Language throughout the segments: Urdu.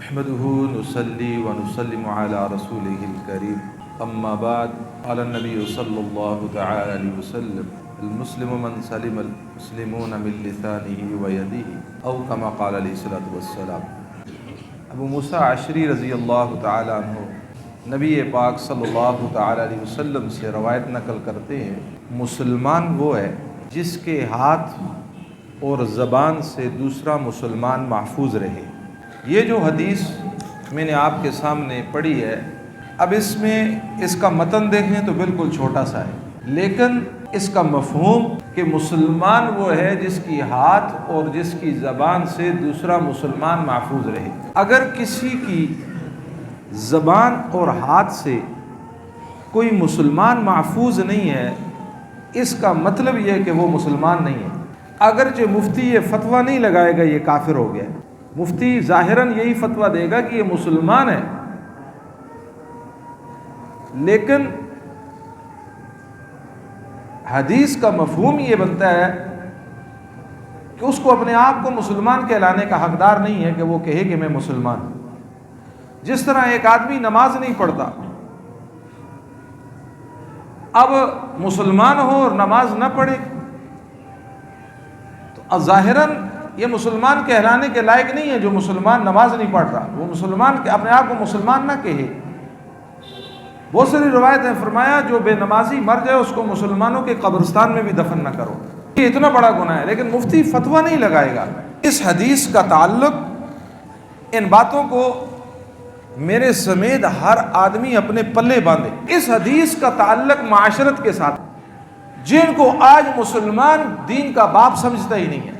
نحمده نصلي ونسلم على رسوله الكريم اما بعد قال النبي صلى الله تعالى عليه وسلم المسلم من سلم المسلمون من لسانه ويده او كما قال عليه الصلاة والسلام۔ ابو موسیٰ عشری رضی اللہ تعالی عنہ نبی پاک صلی اللہ تعالی علیہ وسلم سے روایت نقل کرتے ہیں، مسلمان وہ ہے جس کے ہاتھ اور زبان سے دوسرا مسلمان محفوظ رہے۔ یہ جو حدیث میں نے آپ کے سامنے پڑھی ہے، اب اس میں اس کا متن دیکھیں تو بالکل چھوٹا سا ہے، لیکن اس کا مفہوم کہ مسلمان وہ ہے جس کی ہاتھ اور جس کی زبان سے دوسرا مسلمان محفوظ رہے۔ اگر کسی کی زبان اور ہاتھ سے کوئی مسلمان محفوظ نہیں ہے، اس کا مطلب یہ ہے کہ وہ مسلمان نہیں ہے۔ اگرچہ مفتی یہ فتویٰ نہیں لگائے گا یہ کافر ہو گیا، مفتی ظاہراً یہی فتویٰ دے گا کہ یہ مسلمان ہے، لیکن حدیث کا مفہوم یہ بنتا ہے کہ اس کو اپنے آپ کو مسلمان کہلانے کا حقدار نہیں ہے کہ وہ کہے کہ میں مسلمان ہوں۔ جس طرح ایک آدمی نماز نہیں پڑھتا، اب مسلمان ہو اور نماز نہ پڑھے تو ظاہراً یہ مسلمان کہلانے کے لائق نہیں ہے۔ جو مسلمان نماز نہیں پڑھ رہا وہ مسلمان اپنے آپ کو مسلمان نہ کہے۔ بہت ساری روایت ہیں، فرمایا جو بے نمازی مر جائے اس کو مسلمانوں کے قبرستان میں بھی دفن نہ کرو۔ یہ اتنا بڑا گناہ ہے، لیکن مفتی فتویٰ نہیں لگائے گا۔ اس حدیث کا تعلق ان باتوں کو میرے سمیت ہر آدمی اپنے پلے باندھے۔ اس حدیث کا تعلق معاشرت کے ساتھ، جن کو آج مسلمان دین کا باپ سمجھتا ہی نہیں ہے۔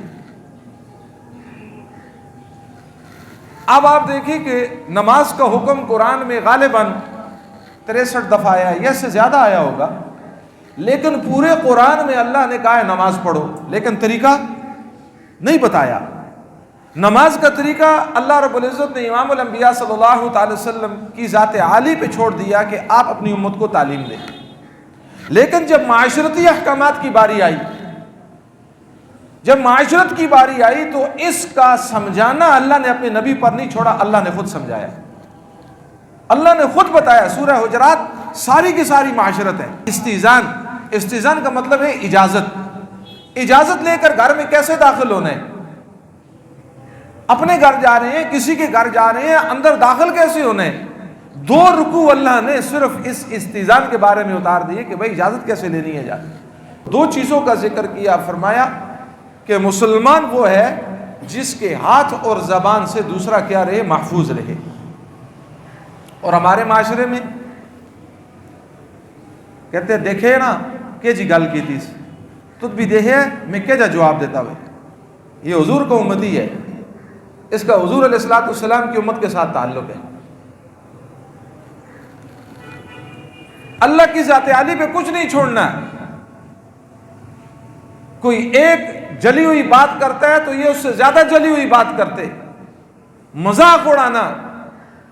اب آپ دیکھیں کہ نماز کا حکم قرآن میں غالباً 63 دفعہ آیا ہے یا سے زیادہ آیا ہوگا، لیکن پورے قرآن میں اللہ نے کہا ہے نماز پڑھو، لیکن طریقہ نہیں بتایا۔ نماز کا طریقہ اللہ رب العزت نے امام الانبیاء صلی اللہ تعالی وسلم کی ذات عالی پہ چھوڑ دیا کہ آپ اپنی امت کو تعلیم دیں، لیکن جب معاشرتی احکامات کی باری آئی، جب معاشرت کی باری آئی تو اس کا سمجھانا اللہ نے اپنے نبی پر نہیں چھوڑا، اللہ نے خود سمجھایا، اللہ نے خود بتایا۔ سورہ حجرات ساری کی ساری معاشرت ہے۔ استئذان کا مطلب ہے اجازت لے کر گھر میں کیسے داخل ہونا ہے۔ اپنے گھر جا رہے ہیں، کسی کے گھر جا رہے ہیں، اندر داخل کیسے ہونا ہے۔ 2 رکوع اللہ نے صرف اس استئذان کے بارے میں اتار دیے کہ بھائی اجازت کیسے لینی ہے جا۔ 2 چیزوں کا ذکر کیا، فرمایا کہ مسلمان وہ ہے جس کے ہاتھ اور زبان سے دوسرا کیا رہے، محفوظ رہے۔ اور ہمارے معاشرے میں کہتے ہیں دیکھے نا کہ جی گل کی تھی تو بھی دیکھے میں کیا جا جواب دیتا ہوئے۔ یہ حضور کا امتی ہے، اس کا حضور علیہ الصلوۃ والسلام کی امت کے ساتھ تعلق ہے۔ اللہ کی ذات عالی پہ کچھ نہیں چھوڑنا ہے۔ کوئی ایک جلی ہوئی بات کرتا ہے تو یہ اس سے زیادہ جلی ہوئی بات کرتے، مذاق اڑانا،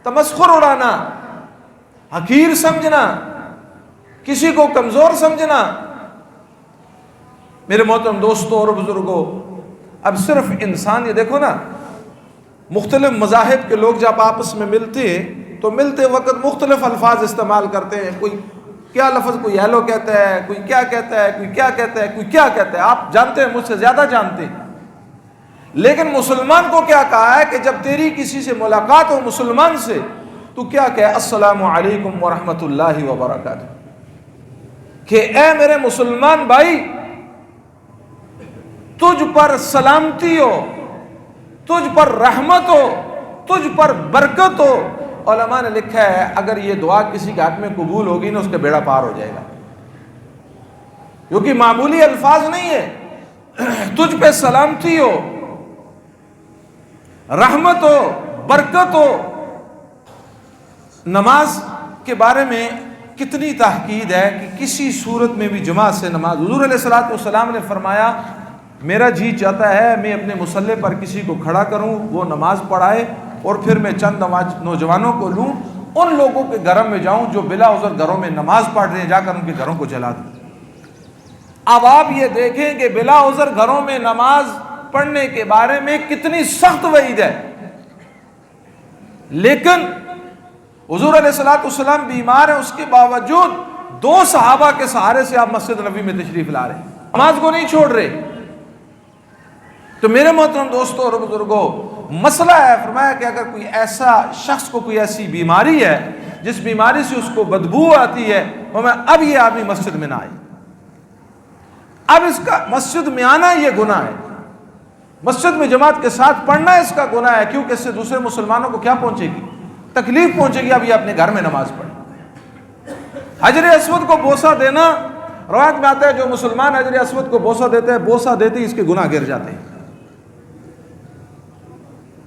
تمسخر اڑانا، حقیر سمجھنا، کسی کو کمزور سمجھنا۔ میرے محترم دوستوں اور بزرگوں، اب صرف انسان، یہ دیکھو نا، مختلف مذاہب کے لوگ جب آپس میں ملتے ہیں تو ملتے وقت مختلف الفاظ استعمال کرتے ہیں۔ کوئی کیا لفظ، کوئی ہیلو کہتا ہے، کوئی کیا کہتا ہے، کوئی کیا کہتا ہے، کوئی کیا کہتا ہے۔ آپ جانتے ہیں، مجھ سے زیادہ جانتے ہیں۔ لیکن مسلمان کو کیا کہا ہے کہ جب تیری کسی سے ملاقات ہو مسلمان سے تو کیا کہے، السلام علیکم ورحمۃ اللہ وبرکاتہ، کہ اے میرے مسلمان بھائی تجھ پر سلامتی ہو، تجھ پر رحمت ہو، تجھ پر برکت ہو۔ علماء نے لکھا ہے اگر یہ دعا کسی کے حق میں قبول ہوگی نا، اس کا بیڑا پار ہو جائے گا، کیونکہ معمولی الفاظ نہیں ہے۔ تجھ پہ سلامتی ہو، رحمت ہو، برکت ہو۔ نماز کے بارے میں کتنی تاکید ہے کہ کسی صورت میں بھی جماعت سے نماز، حضور علیہ الصلوۃ والسلام نے فرمایا میرا جی چاہتا ہے میں اپنے مصلی پر کسی کو کھڑا کروں، وہ نماز پڑھائے، اور پھر میں چند نوجوانوں کو لوں، ان لوگوں کے گھروں میں جاؤں جو بلا عذر گھروں میں نماز پڑھ رہے ہیں، جا کر ان کے گھروں کو جلا دوں۔ اب آپ یہ دیکھیں کہ بلا عذر گھروں میں نماز پڑھنے کے بارے میں کتنی سخت وعید ہے۔ لیکن حضور علیہ الصلوۃ والسلام بیمار ہیں، اس کے باوجود 2 صحابہ کے سہارے سے آپ مسجد نبوی میں تشریف لا رہے ہیں، نماز کو نہیں چھوڑ رہے۔ تو میرے محترم دوستوں اور بزرگوں، مسئلہ ہے، فرمایا کہ اگر کوئی ایسا شخص کو کوئی ایسی بیماری ہے جس بیماری سے اس کو بدبو آتی ہے، اب یہ آدمی مسجد میں نہ آئے، اب اس کا مسجد میں آنا یہ گناہ ہے، مسجد میں جماعت کے ساتھ پڑھنا اس کا گناہ ہے، کیونکہ اس سے دوسرے مسلمانوں کو کیا پہنچے گی؟ تکلیف پہنچے گی۔ اب یہ اپنے گھر میں نماز پڑھے۔ حجر اسود کو بوسہ دینا، روایت میں آتا ہے جو مسلمان حجر اسود کو بوسہ دیتے ہیں، بوسہ دیتے ہی اس کے گناہ گر جاتے ہیں۔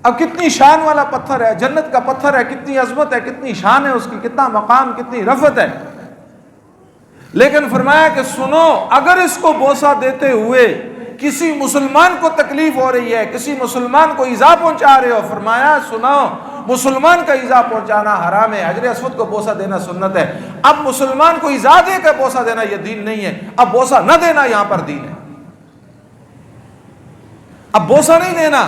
اب کتنی شان والا پتھر ہے، جنت کا پتھر ہے، کتنی عظمت ہے، کتنی شان ہے اس کی، کتنا مقام، کتنی رفعت ہے، لیکن فرمایا کہ سنو، اگر اس کو بوسہ دیتے ہوئے کسی مسلمان کو تکلیف ہو رہی ہے، کسی مسلمان کو ایذا پہنچا رہے ہو، فرمایا سنو، مسلمان کا ایذا پہنچانا حرام ہے، حجر اسود کو بوسہ دینا سنت ہے۔ اب مسلمان کو ایذا دے کر بوسہ دینا یہ دین نہیں ہے، اب بوسہ نہ دینا یہاں پر دین ہے، اب بوسہ نہیں دینا۔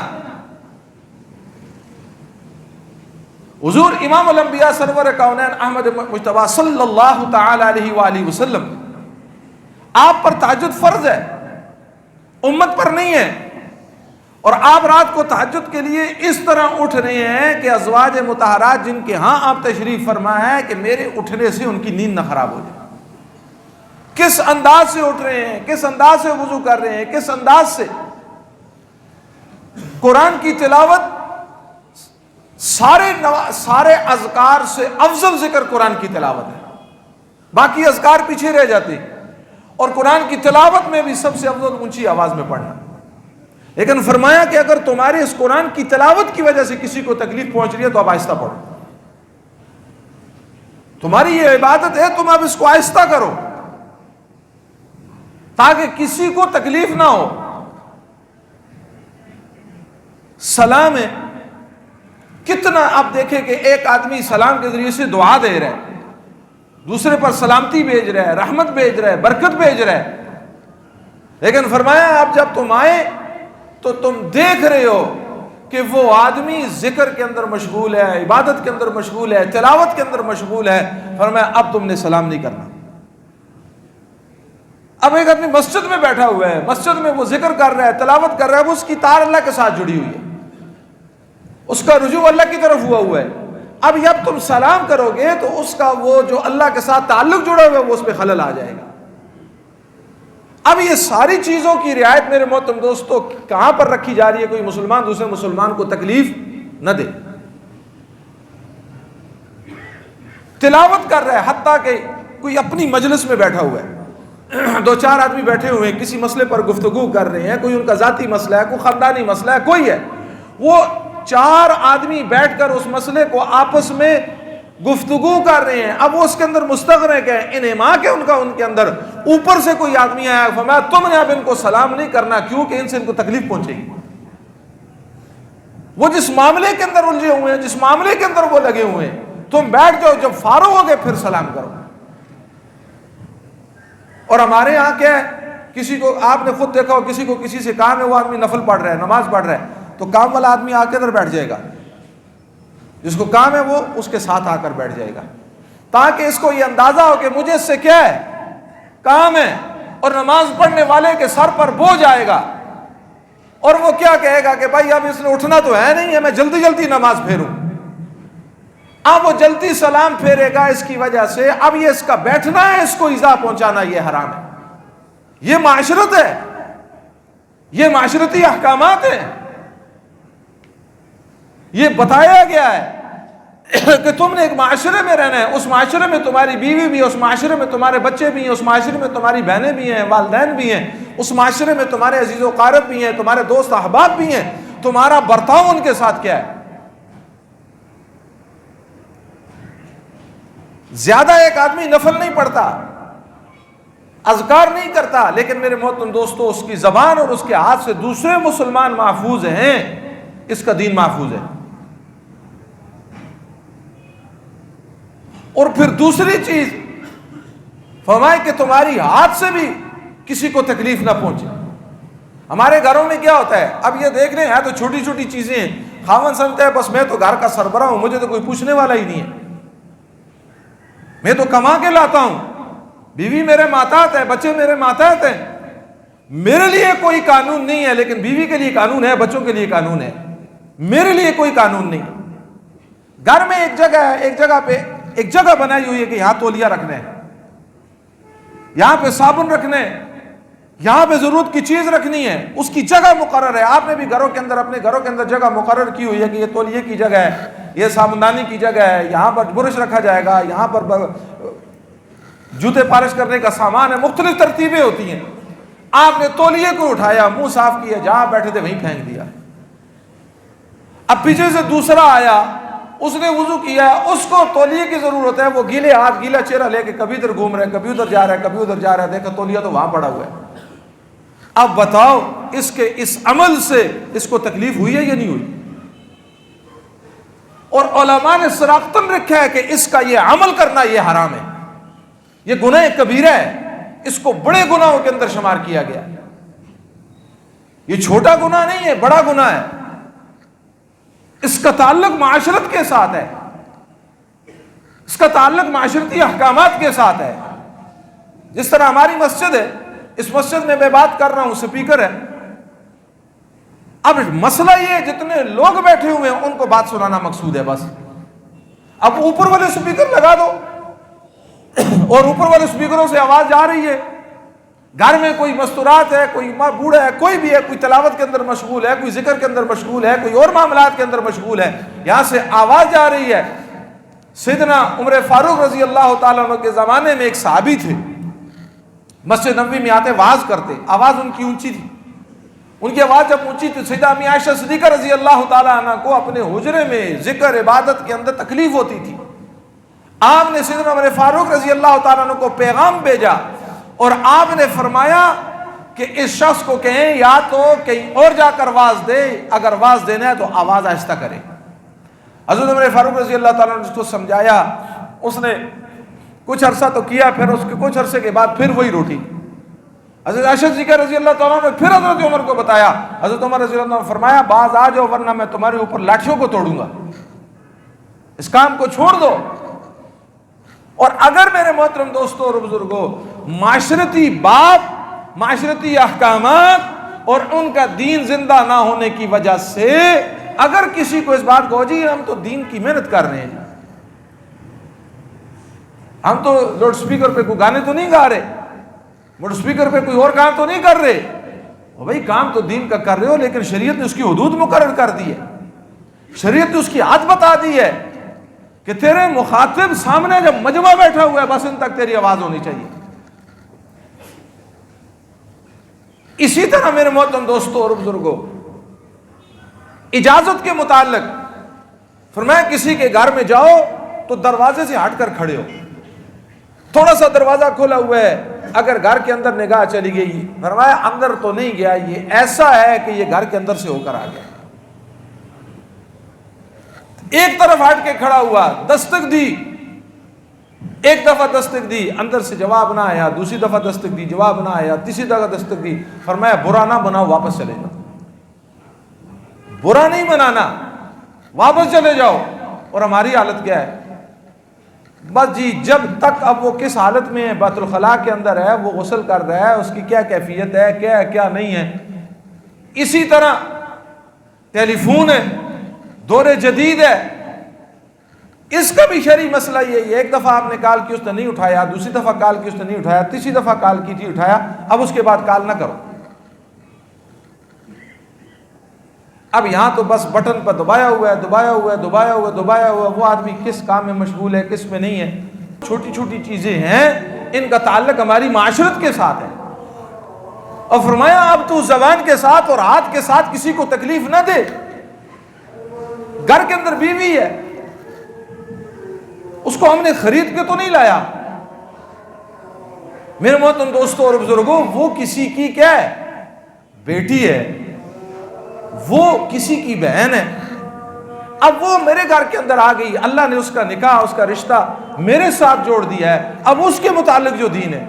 حضور امام الانبیاء سرور کونین احمد مجتبیٰ صلی اللہ تعالی علیہ وآلہ وسلم، آپ پر تہجد فرض ہے، امت پر نہیں ہے، اور آپ رات کو تہجد کے لیے اس طرح اٹھ رہے ہیں کہ ازواج مطہرات جن کے ہاں آپ تشریف فرما ہے کہ میرے اٹھنے سے ان کی نیند نہ خراب ہو جائے۔ کس انداز سے اٹھ رہے ہیں، کس انداز سے وضو کر رہے ہیں، کس انداز سے قرآن کی تلاوت، سارے اذکار سے افضل ذکر قرآن کی تلاوت ہے، باقی اذکار پیچھے رہ جاتے، اور قرآن کی تلاوت میں بھی سب سے افضل اونچی آواز میں پڑھنا۔ لیکن فرمایا کہ اگر تمہارے اس قرآن کی تلاوت کی وجہ سے کسی کو تکلیف پہنچ رہی ہے تو اب آہستہ پڑھو، تمہاری یہ عبادت ہے، تم اب اس کو آہستہ کرو تاکہ کسی کو تکلیف نہ ہو۔ سلام ہے، کتنا آپ دیکھیں کہ ایک آدمی سلام کے ذریعے سے دعا دے رہا ہے، دوسرے پر سلامتی بھیج رہا ہے، رحمت بھیج رہا ہے، برکت بھیج رہا ہے، لیکن فرمایا اب جب تم آئے تو تم دیکھ رہے ہو کہ وہ آدمی ذکر کے اندر مشغول ہے، عبادت کے اندر مشغول ہے، تلاوت کے اندر مشغول ہے، فرمایا اب تم نے سلام نہیں کرنا۔ اب ایک آدمی مسجد میں بیٹھا ہوا ہے، مسجد میں وہ ذکر کر رہا ہے، تلاوت کر رہا ہے، وہ اس کی تار اللہ کے ساتھ جڑی ہوئی ہے، اس کا رجوع اللہ کی طرف ہوا ہے۔ اب جب تم سلام کرو گے تو اس کا وہ جو اللہ کے ساتھ تعلق جڑا ہوا ہے وہ اس پہ خلل آ جائے گا۔ اب یہ ساری چیزوں کی رعایت میرے محترم دوستو کہاں پر رکھی جا رہی ہے؟ کوئی مسلمان دوسرے مسلمان کو تکلیف نہ دے، تلاوت کر رہا ہے، حتیٰ کہ کوئی اپنی مجلس میں بیٹھا ہوا ہے، 2-4 آدمی بیٹھے ہوئے ہیں، کسی مسئلے پر گفتگو کر رہے ہیں، کوئی ان کا ذاتی مسئلہ ہے، کوئی خاندانی مسئلہ ہے، کوئی ہے، وہ 4 آدمی بیٹھ کر اس مسئلے کو آپس میں گفتگو کر رہے ہیں۔ اب وہ اس کے اندر مستغرق ہے، انہماک ہے ان کے اندر، اوپر سے کوئی آدمی آیا، فرمایا تم نے اب ان کو سلام نہیں کرنا، کیونکہ ان سے ان کو تکلیف پہنچے گی۔ وہ جس معاملے کے اندر الجھے ہوئے ہیں، جس معاملے کے اندر وہ لگے ہوئے ہیں، تم بیٹھ جاؤ، جب فارغ ہو گئے پھر سلام کرو۔ اور ہمارے ہاں کیا ہے، کسی کو آپ نے خود دیکھا ہو، کسی کو کسی سے کام ہے، وہ آدمی نفل پڑھ رہا ہے، نماز پڑھ رہا ہے، تو کام والا آدمی آ کے ادھر بیٹھ جائے گا، جس کو کام ہے وہ اس کے ساتھ آ کر بیٹھ جائے گا، تاکہ اس کو یہ اندازہ ہو کہ مجھے اس سے کیا ہے، کام ہے، اور نماز پڑھنے والے کے سر پر بوجھ آئے گا، اور وہ کیا کہے گا کہ بھائی اب اس نے اٹھنا تو ہے نہیں ہے، میں جلدی جلدی نماز پھیروں۔ اب وہ جلدی سلام پھیرے گا، اس کی وجہ سے اب یہ اس کا بیٹھنا ہے، اس کو ایذا پہنچانا یہ حرام ہے، یہ معاشرت ہے، یہ معاشرتی احکامات ہیں۔ یہ بتایا گیا ہے کہ تم نے ایک معاشرے میں رہنا ہے، اس معاشرے میں تمہاری بیوی بھی ہے، اس معاشرے میں تمہارے بچے بھی ہیں، اس معاشرے میں تمہاری بہنیں بھی ہیں، والدین بھی ہیں، اس معاشرے میں تمہارے عزیز و قارب بھی ہیں، تمہارے دوست احباب بھی ہیں، تمہارا برتاؤ ان کے ساتھ کیا ہے۔ زیادہ ایک آدمی نفل نہیں پڑھتا، اذکار نہیں کرتا، لیکن میرے محترم دوستو اس کی زبان اور اس کے ہاتھ سے دوسرے مسلمان محفوظ ہیں، اس کا دین محفوظ ہے۔ اور پھر دوسری چیز فرمائے کہ تمہاری ہاتھ سے بھی کسی کو تکلیف نہ پہنچے۔ ہمارے گھروں میں کیا ہوتا ہے، اب یہ دیکھ رہے ہیں تو چھوٹی چھوٹی چیزیں ہیں، خاوند سمجھتا ہے بس میں تو گھر کا سربراہ ہوں، مجھے تو کوئی پوچھنے والا ہی نہیں ہے، میں تو کما کے لاتا ہوں، بیوی میرے ماتحت ہے، بچے میرے ماتحت ہیں، میرے لیے کوئی قانون نہیں ہے، لیکن بیوی کے لیے قانون ہے، بچوں کے لیے قانون ہے، میرے لیے کوئی قانون نہیں۔ گھر میں ایک جگہ ہے، ایک جگہ بنائی ہوئی ہے کہ یہاں تولیہ رکھنا ہے، یہاں پہ صابن رکھنا ہے، یہاں پہ ضرورت کی چیز رکھنی ہے، اس کی جگہ مقرر ہے۔ آپ نے بھی گھروں کے اندر اپنے گھروں کے اندر جگہ مقرر کی ہوئی ہے کہ یہ تولیے کی جگہ ہے، یہ صابندانی کی جگہ ہے، یہاں پر برش رکھا جائے گا، یہاں پر جوتے پالش کرنے کا سامان ہے، مختلف ترتیبیں ہوتی ہیں۔ آپ نے تولیے کو اٹھایا، منہ صاف کیا، جہاں بیٹھے تھے وہیں پھینک دیا۔ اب پیچھے سے دوسرا آیا، اس نے وضو کیا، اس کو تولیے کی ضرورت ہے، وہ گیلے ہاتھ گیلا چہرہ لے کے کبھی ادھر گھوم رہا ہے، کبھی ادھر جا رہا ہے، کبھی ادھر جا رہا ہے، دیکھا تولیہ تو وہاں پڑا ہوا ہے۔ اب بتاؤ اس عمل سے اس کو تکلیف ہوئی ہے یا نہیں ہوئی؟ اور علماء نے سراغتاً رکھا ہے کہ اس کا یہ عمل کرنا یہ حرام ہے، یہ گناہ کبیرہ ہے، اس کو بڑے گناہوں کے اندر شمار کیا گیا۔ یہ چھوٹا گناہ نہیں ہے، بڑا گناہ ہے، اس کا تعلق معاشرت کے ساتھ ہے، اس کا تعلق معاشرتی احکامات کے ساتھ ہے۔ جس طرح ہماری مسجد ہے، اس مسجد میں بات کر رہا ہوں، سپیکر ہے، اب مسئلہ یہ جتنے لوگ بیٹھے ہوئے ہیں ان کو بات سنانا مقصود ہے بس۔ اب اوپر والے سپیکر لگا دو اور اوپر والے سپیکروں سے آواز جا رہی ہے، گھر میں کوئی مستورات ہے، کوئی ماں بوڑھا ہے، کوئی بھی ہے، کوئی تلاوت کے اندر مشغول ہے، کوئی ذکر کے اندر مشغول ہے، کوئی اور معاملات کے اندر مشغول ہے، یہاں سے آواز جا رہی ہے۔ سیدنا عمر فاروق رضی اللہ تعالیٰ عنہ کے زمانے میں ایک صحابی تھے، مسجد نبوی میں آتے وعظ کرتے، آواز ان کی اونچی تھی، ان کی آواز جب اونچی تھی، سیدہ امی عائشہ صدیقہ رضی اللہ تعالیٰ عنہ کو اپنے حجرے میں ذکر عبادت کے اندر تکلیف ہوتی تھی۔ آپ نے سیدنا عمر فاروق رضی اللہ تعالیٰ عنہ کو پیغام بھیجا اور آپ نے فرمایا کہ اس شخص کو کہیں یا تو کہیں اور جا کر واز دے، اگر واز دینا ہے تو آواز آہستہ کرے۔ حضرت عمر فاروق رضی اللہ تعالیٰ نے اس کو سمجھایا، اس نے کچھ عرصہ تو کیا، پھر اس کے کچھ عرصے کے بعد پھر وہی روٹی۔ حضرت عائشہ صدیقہ رضی اللہ تعالیٰ نے پھر حضرت عمر کو بتایا، حضرت عمر رضی اللہ عنہ نے فرمایا باز آ جاؤ ورنہ میں تمہارے اوپر لاٹھیوں کو توڑوں گا، اس کام کو چھوڑ دو۔ اور اگر میرے محترم دوستوں اور بزرگوں معاشرتی باب، معاشرتی احکامات اور ان کا دین زندہ نہ ہونے کی وجہ سے اگر کسی کو اس بات کو جی ہم تو دین کی محنت کر رہے ہیں، ہم تو لاؤڈ سپیکر پہ کوئی گانے تو نہیں گا رہے، لاؤڈ سپیکر پہ کوئی اور کام تو نہیں کر رہے، بھائی کام تو دین کا کر رہے ہو، لیکن شریعت نے اس کی حدود مقرر کر دی ہے، شریعت نے اس کی حد بتا دی ہے کہ تیرے مخاطب سامنے جب مجمع بیٹھا ہوا ہے بس ان تک تیری آواز ہونی چاہیے۔ اسی طرح میرے محترم دوستوں اور بزرگوں اجازت کے متعلق فرمایا کسی کے گھر میں جاؤ تو دروازے سے ہٹ کر کھڑے ہو، تھوڑا سا دروازہ کھولا ہوا ہے، اگر گھر کے اندر نگاہ چلی گئی، فرمایا اندر تو نہیں گیا، یہ ایسا ہے کہ یہ گھر کے اندر سے ہو کر آ گیا۔ ایک طرف ہٹ کے کھڑا ہوا، دستک دی، ایک دفعہ دستک دی، اندر سے جواب نہ آیا، دوسری دفعہ دستک دی، جواب نہ آیا، تیسری دفعہ دستک دی، فرمایا برا نہ بناؤ، واپس چلے جاؤ، برا نہیں بنانا، واپس چلے جاؤ۔ اور ہماری حالت کیا ہے؟ بس جی جب تک اب وہ کس حالت میں ہے، بیت الخلاء کے اندر ہے، وہ غسل کر رہا ہے، اس کی کیا کیفیت ہے، کیا ہے کیا نہیں ہے۔ اسی طرح ٹیلی فون ہے، دور جدید ہے، اس کا بھی شرعی مسئلہ یہ ہے، ایک دفعہ آپ نے کال کی اس نے نہیں اٹھایا، دوسری دفعہ کال کی اس نے نہیں اٹھایا، تیسری دفعہ کال کی تھی اٹھایا، اب اس کے بعد کال نہ کرو۔ اب یہاں تو بس بٹن پر دبایا ہوا ہے، دبایا ہوا ہے، دبایا ہوا ہے، دبایا ہوا ہے، وہ آدمی کس کام میں مشغول ہے، کس میں نہیں ہے۔ چھوٹی چھوٹی چیزیں ہیں، ان کا تعلق ہماری معاشرت کے ساتھ ہے۔ اور فرمایا اب تو زبان کے ساتھ اور ہاتھ کے ساتھ کسی کو تکلیف نہ دے۔ گھر کے اندر بیوی ہے، اس کو ہم نے خرید کے تو نہیں لایا، میرے محترم دوستوں اور بزرگوں، وہ کسی کی کیا ہے؟ بیٹی ہے، وہ کسی کی بہن ہے۔ اب وہ میرے گھر کے اندر آ گئی، اللہ نے اس کا نکاح، اس کا رشتہ میرے ساتھ جوڑ دیا ہے، اب اس کے متعلق جو دین ہے،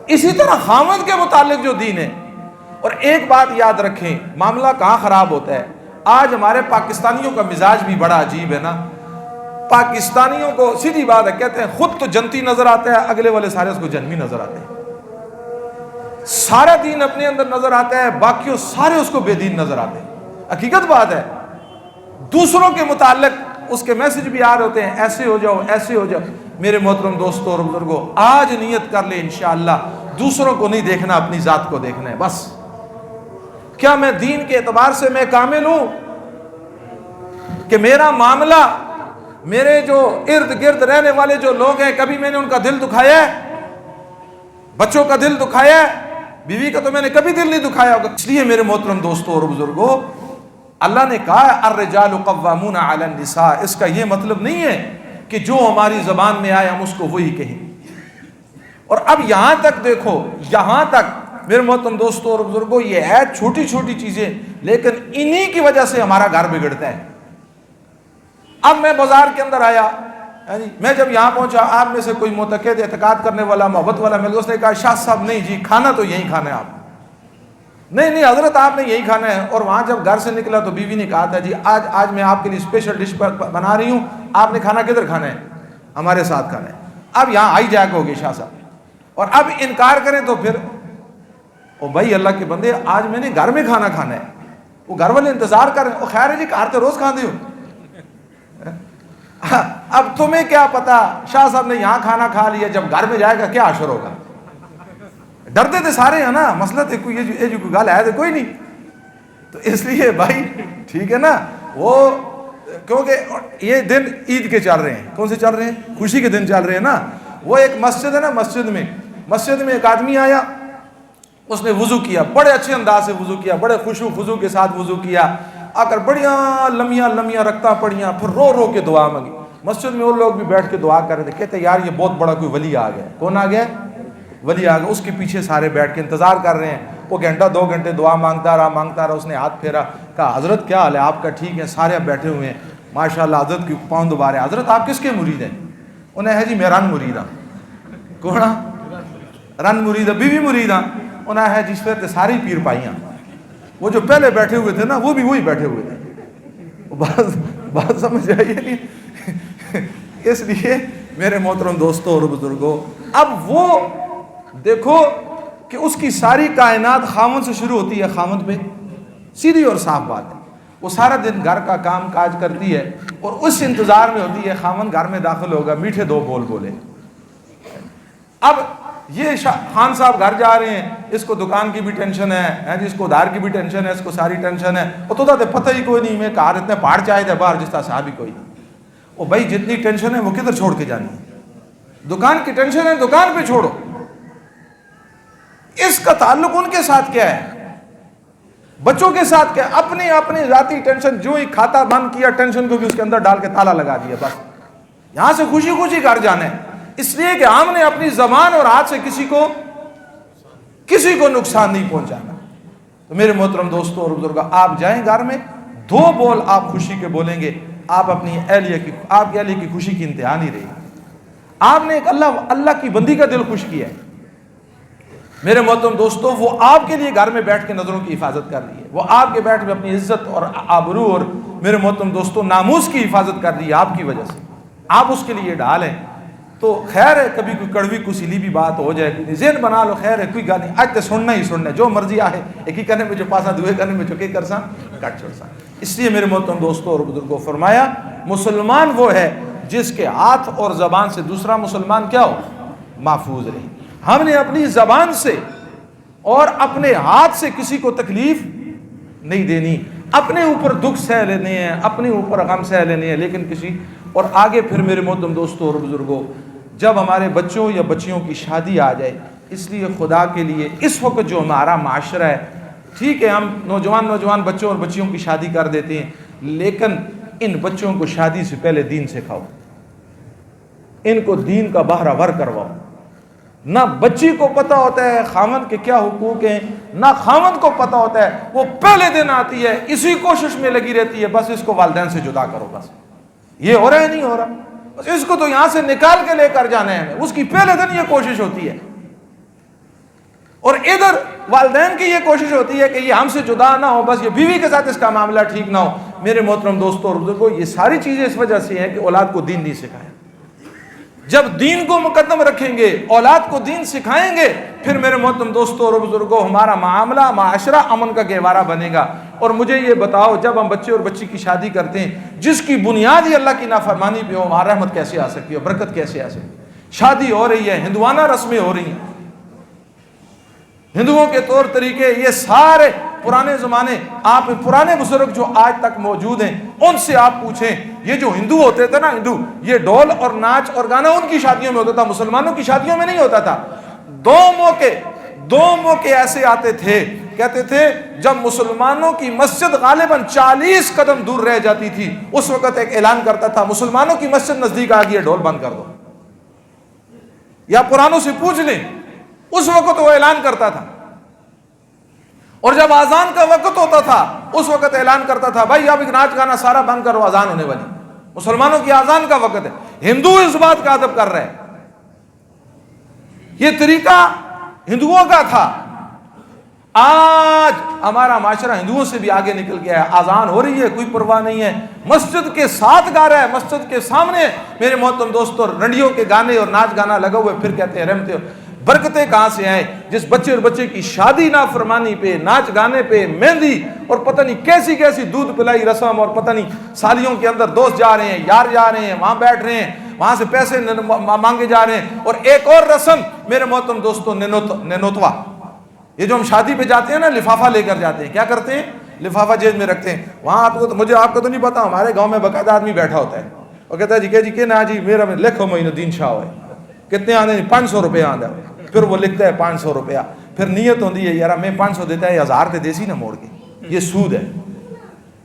اسی طرح خاوند کے متعلق جو دین ہے۔ اور ایک بات یاد رکھیں، معاملہ کہاں خراب ہوتا ہے؟ آج ہمارے پاکستانیوں کا مزاج بھی بڑا عجیب ہے نا. پاکستانیوں کو سیدھی بات ہے، کہتے ہیں خود تو جنتی نظر آتا ہے، اگلے والے سارے اس کو جنمی نظر آتے ہیں. سارا دین اپنے اندر نظر آتا ہے، باقیوں سارے اس کو بے دین نظر آتے ہیں. حقیقت بات ہے. دوسروں کے متعلق اس کے میسج بھی آ رہے ہوتے ہیں، ایسے ہو جاؤ ایسے ہو جاؤ. میرے محترم دوستوں اور بزرگوں، آج نیت کر لیں انشاءاللہ دوسروں کو نہیں دیکھنا، اپنی ذات کو دیکھنا ہے بس. کیا میں دین کے اعتبار سے میں کامل ہوں کہ میرا معاملہ، میرے جو ارد گرد رہنے والے جو لوگ ہیں، کبھی میں نے ان کا دل دکھایا ہے؟ بچوں کا دل دکھایا ہے؟ بیوی کا تو میں نے کبھی دل نہیں دکھایا ہوگا. اس لیے میرے محترم دوستوں اور بزرگوں، اللہ نے کہا ہے الرجال قوامون علی النساء. اس کا یہ مطلب نہیں ہے کہ جو ہماری زبان میں آئے ہم اس کو وہی کہیں. اور اب یہاں تک دیکھو، یہاں تک میرے محترم دوستوں اور بزرگوں، یہ ہے چھوٹی چھوٹی چیزیں، لیکن انہی کی وجہ سے ہمارا گھر بگڑتا ہے. اب میں بازار کے اندر آیا، میں جب یہاں پہنچا، آپ میں سے کوئی معتقد اعتقاد کرنے والا محبت والا مل گیا. اس نے کہا شاہ صاحب نہیں جی، کھانا تو یہی کھانا ہے. آپ نہیں حضرت آپ نے یہی کھانا ہے. اور وہاں جب گھر سے نکلا تو بیوی نے کہا تھا جی آج میں آپ کے لیے اسپیشل ڈش بنا رہی ہوں، آپ نے کھانا کدھر کھانا ہے؟ ہمارے ساتھ کھانا ہے. اب یہاں آئی جائے ہو گئی شاہ صاحب. اور اب انکار کریں تو پھر او بھائی اللہ کے بندے، آج میں نے گھر میں کھانا کھانا ہے. وہ گھر والے انتظار کر رہے ہیں. وہ خیر ہے جی، گھر تو روز کھاندے ہو. اب تمہیں کیا پتا شاہ صاحب نے یہاں کھانا کھا لیا، جب گھر میں جائے گا کیا اشر ہوگا. ڈرتے تھے سارے ہیں نا، مسئلہ تھے کوئی یہ جو گال ہے کوئی نہیں. تو اس لیے بھائی ٹھیک ہے نا، وہ کیونکہ یہ دن عید کے چل رہے ہیں. کون سے چل رہے ہیں؟ خوشی کے دن چل رہے ہیں نا. وہ ایک مسجد ہے نا، مسجد میں ایک آدمی آیا، اس نے وضو کیا، بڑے اچھے انداز سے وضو کیا، بڑے خشوع خضوع کے ساتھ وضو کیا. آ کر بڑیاں لمیاں رکھتا پڑیاں، پھر رو رو کے دعا مانگی. مسجد میں وہ لوگ بھی بیٹھ کے دعا کر رہے تھے. کہتے یار یہ بہت بڑا کوئی ولی آ گیا. کون آ گیا؟ ولی آ گیا. اس کے پیچھے سارے بیٹھ کے انتظار کر رہے ہیں. وہ گھنٹہ 2 گھنٹے دعا مانگتا رہا. اس نے ہاتھ پھیرا، کہا حضرت کیا حال ہے آپ کا؟ ٹھیک ہے. سارے اب بیٹھے ہوئے ہیں ماشاءاللہ. حضرت کی پاؤں دبا رہے ہیں. حضرت آپ کس کے مرید ہیں؟ انہیں ہے جی میں رن مرید ہوں. کون رن مرید ہے؟ بیوی مرید ہوں. انہیں ہے جس پھر ساری پیر پائیاں. وہ جو پہلے بیٹھے ہوئے تھے نا، وہ بھی وہی بیٹھے ہوئے تھے. بات سمجھ آئیے نہیں؟ اس لیے میرے محترم دوستوں اور بزرگوں، اب وہ دیکھو کہ اس کی ساری کائنات خامن سے شروع ہوتی ہے. خامن پہ سیدھی اور صاف بات ہے. وہ سارا دن گھر کا کام کاج کرتی ہے اور اس انتظار میں ہوتی ہے خامن گھر میں داخل ہوگا، میٹھے 2 بول بولے. اب یہ خان صاحب گھر جا رہے ہیں، اس کو دکان کی بھی ٹینشن ہے، اس کو ادھار کی بھی ٹینشن ہے، اس کو ساری ٹینشن ہے. وہ تو پتہ ہی کوئی نہیں، میں کہا اتنے پہاڑ چاہے تھے باہر جس طرح صاحب ہی کوئی نہیں. وہ بھائی جتنی ٹینشن ہے وہ کدھر چھوڑ کے جانی ہے؟ دکان کی ٹینشن ہے، دکان پہ چھوڑو. اس کا تعلق ان کے ساتھ کیا ہے؟ بچوں کے ساتھ کیا؟ اپنی ذاتی ٹینشن. جو ہی کھاتا بند کیا، ٹینشن کو بھی اس کے اندر ڈال کے تالا لگا دیا. بس یہاں سے خوشی خوشی گھر جانا ہے، اس لیے کہ ہم نے اپنی زبان اور ہاتھ سے کسی کو نقصان نہیں پہنچانا. تو میرے محترم دوستوں اور بزرگوں، آپ جائیں گھر میں، 2 بول آپ خوشی کے بولیں گے، آپ اپنی آپ کی اہلیہ کی خوشی کی انتہا نہیں رہی. آپ نے ایک اللہ کی بندی کا دل خوش کیا ہے. میرے محترم دوستوں، وہ آپ کے لیے گھر میں بیٹھ کے نظروں کی حفاظت کر رہی ہے. وہ آپ کے بیٹھ میں اپنی عزت اور آبرو اور میرے محترم دوستوں ناموس کی حفاظت کر رہی ہے آپ کی وجہ سے. آپ اس کے لیے ڈھال ہیں. تو خیر ہے، کبھی کوئی کڑوی کسیلی بھی بات ہو جائے، ذہن بنا لو، خیر ہے، کوئی گال نہیں. آج تو سننا ہی سننا ہے، جو مرضی آئے. ایک ہی کرنے میں جو پاسا، دوے کرنے میں جو کہ کرساں کٹ چھوڑ ساں. اس لیے میرے محترم دوستوں اور بزرگوں، فرمایا مسلمان وہ ہے جس کے ہاتھ اور زبان سے دوسرا مسلمان کیا ہو؟ محفوظ رہے. ہم نے اپنی زبان سے اور اپنے ہاتھ سے کسی کو تکلیف نہیں دینی. اپنے اوپر دکھ سہ لینے ہیں، اپنے اوپر غم سہ لینے ہیں، لیکن کسی اور آگے پھر میرے محترم دوستوں اور بزرگوں، جب ہمارے بچوں یا بچیوں کی شادی آ جائے، اس لیے خدا کے لیے اس وقت جو ہمارا معاشرہ ہے، ٹھیک ہے ہم نوجوان بچوں اور بچیوں کی شادی کر دیتے ہیں، لیکن ان بچوں کو شادی سے پہلے دین سکھاؤ. ان کو دین کا بہرہ ور کرواؤ. نہ بچی کو پتہ ہوتا ہے خامند کے کیا حقوق ہیں، نہ خامند کو پتہ ہوتا ہے. وہ پہلے دن آتی ہے، اسی کوشش میں لگی رہتی ہے بس اس کو والدین سے جدا کرو. بس یہ ہو رہا ہے نہیں ہو رہا، بس اس کو تو یہاں سے نکال کے لے کر جانا ہے. اس کی پہلے دن یہ کوشش ہوتی ہے. اور ادھر والدین کی یہ کوشش ہوتی ہے کہ یہ ہم سے جدا نہ ہو، بس یہ بیوی کے ساتھ اس کا معاملہ ٹھیک نہ ہو۔ میرے محترم دوستوں اور بزرگوں، یہ ساری چیزیں اس وجہ سے ہیں کہ اولاد کو دین نہیں سکھایا۔ جب دین کو مقدم رکھیں گے، اولاد کو دین سکھائیں گے، پھر میرے محترم دوستوں اور بزرگوں ہمارا معاملہ معاشرہ امن کا گہوارہ بنے گا۔ اور مجھے یہ بتاؤ، جب ہم بچے اور بچی کی شادی کرتے ہیں جس کی بنیاد ہی اللہ کی نافرمانی پہ ہو، وہاں رحمت کیسے آ سکتی ہے، برکت کیسے آ سکتی ہے؟ شادی ہو رہی ہے، ہندوانہ رسمیں ہو رہی ہیں، ہندوؤں کے طور طریقے، یہ سارے پرانے زمانے، آپ پرانے بزرگ جو آج تک موجود ہیں ان سے آپ پوچھیں، یہ جو ہندو ہوتے تھے نا، ہندو، یہ ڈھول اور ناچ اور گانا ان کی شادیوں میں ہوتا تھا، مسلمانوں کی شادیوں میں نہیں ہوتا تھا۔ دو موقع ایسے آتے تھے، کہتے تھے جب مسلمانوں کی مسجد غالباً 40 قدم دور رہ جاتی تھی، اس وقت ایک اعلان کرتا تھا مسلمانوں کی مسجد نزدیک آ گئی ہے، ڈھول بند کر دو۔ یا پرانوں سے پوچھ لیں، اس وقت وہ اعلان کرتا تھا۔ اور جب آزان کا وقت ہوتا تھا اس وقت اعلان کرتا تھا بھائی اب ناچ گانا سارا بند کرو، آزان ہونے والی، مسلمانوں کی آزان کا وقت ہے۔ ہندو اس بات کا ادب کر رہے ہیں۔ یہ طریقہ ہندوؤں کا تھا۔ آج ہمارا معاشرہ ہندوؤں سے بھی آگے نکل گیا ہے، آزان ہو رہی ہے، کوئی پرواہ نہیں ہے، مسجد کے ساتھ گا رہا ہے، مسجد کے سامنے میرے محترم دوستوں رنڈیوں کے گانے اور ناچ گانا لگا ہوئے، پھر کہتے ہیں رحمت برکتیں کہاں سے آئیں؟ جس بچے اور بچے کی شادی نافرمانی پہ، ناچ گانے پہ، مہندی اور پتہ نہیں کیسی کیسی دودھ پلائی رسم، اور پتہ نہیں سالیوں کے اندر دوست جا رہے ہیں، یار جا رہے ہیں، وہاں بیٹھ رہے ہیں، وہاں سے پیسے مانگے جا رہے ہیں۔ اور ایک اور رسم میرے محترم دوستوں، نینوتوا، یہ جو ہم شادی پہ جاتے ہیں نا، لفافہ لے کر جاتے ہیں، کیا کرتے ہیں؟ لفافہ جیب میں رکھتے ہیں۔ وہاں آپ کو مجھے آپ کو تو نہیں پتا، ہمارے گاؤں میں باقاعدہ آدمی بیٹھا ہوتا ہے، وہ کہتا ہے جی کہ نا جی میرا لکھو معین الدین شاہ ہوئے، کتنے آنے؟ 500 روپے آندہ۔ پھر وہ لکھتا ہے 500 روپیہ، پھر نیت ہوتی ہے یار میں 500 دیتا ہے 1000 تے دیسی نہ موڑ کے۔ یہ سود ہے،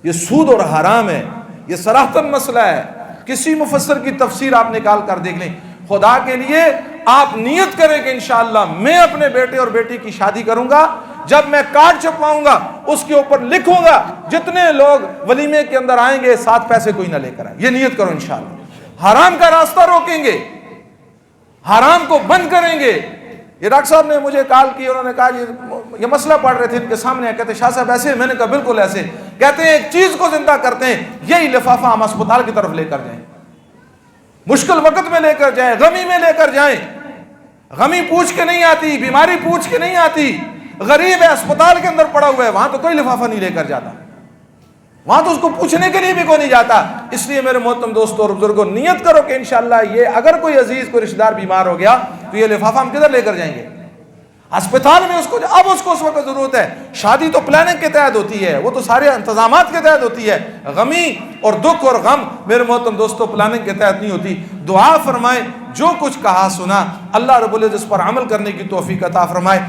یہ سود اور حرام ہے، یہ صراحتاً مسئلہ ہے۔ کسی مفسر کی تفسیر آپ نکال کر دیکھ لیں۔ خدا کے لیے آپ نیت کریں کہ انشاءاللہ میں اپنے بیٹے اور بیٹی کی شادی کروں گا، جب میں کارڈ چھپواؤں گا اس کے اوپر لکھوں گا جتنے لوگ ولیمے کے اندر آئیں گے 7 پیسے کوئی نہ لے کر آئیں۔ یہ نیت کرو انشاءاللہ۔ حرام کا راستہ روکیں گے، حرام کو بند کریں گے۔ یہ ڈاکٹر صاحب نے مجھے کال کی، انہوں نے کہا یہ مسئلہ پڑھ رہے تھے ان کے سامنے، کہتے شاہ صاحب ایسے، میں نے کہا بالکل ایسے، کہتے ہیں ایک چیز کو زندہ کرتے ہیں، یہی لفافہ ہم اسپتال کی طرف لے کر جائیں، مشکل وقت میں لے کر جائیں، غمی میں لے کر جائیں۔ غمی پوچھ کے نہیں آتی، بیماری پوچھ کے نہیں آتی، غریب ہے اسپتال کے اندر پڑا ہوا ہے، وہاں تو کوئی لفافہ نہیں لے کر جاتا، وہاں تو اس کو پوچھنے کے لیے بھی کوئی نہیں جاتا۔ اس لیے میرے محترم دوستوں اور بزرگوں، نیت کرو کہ انشاءاللہ یہ اگر کوئی عزیز کوئی رشتہ دار بیمار ہو گیا تو یہ لفافہ ہم کدھر لے کر جائیں گے؟ اسپتال میں اس کو، اب اس کو اس وقت ضرورت ہے۔ شادی تو پلاننگ کے تحت ہوتی ہے، وہ تو سارے انتظامات کے تحت ہوتی ہے، غمی اور دکھ اور غم میرے محترم دوستوں پلاننگ کے تحت نہیں ہوتی۔ دعا فرمائیں جو کچھ کہا سنا اللہ رب العزت اس پر عمل کرنے کی توفیق عطا فرمائے۔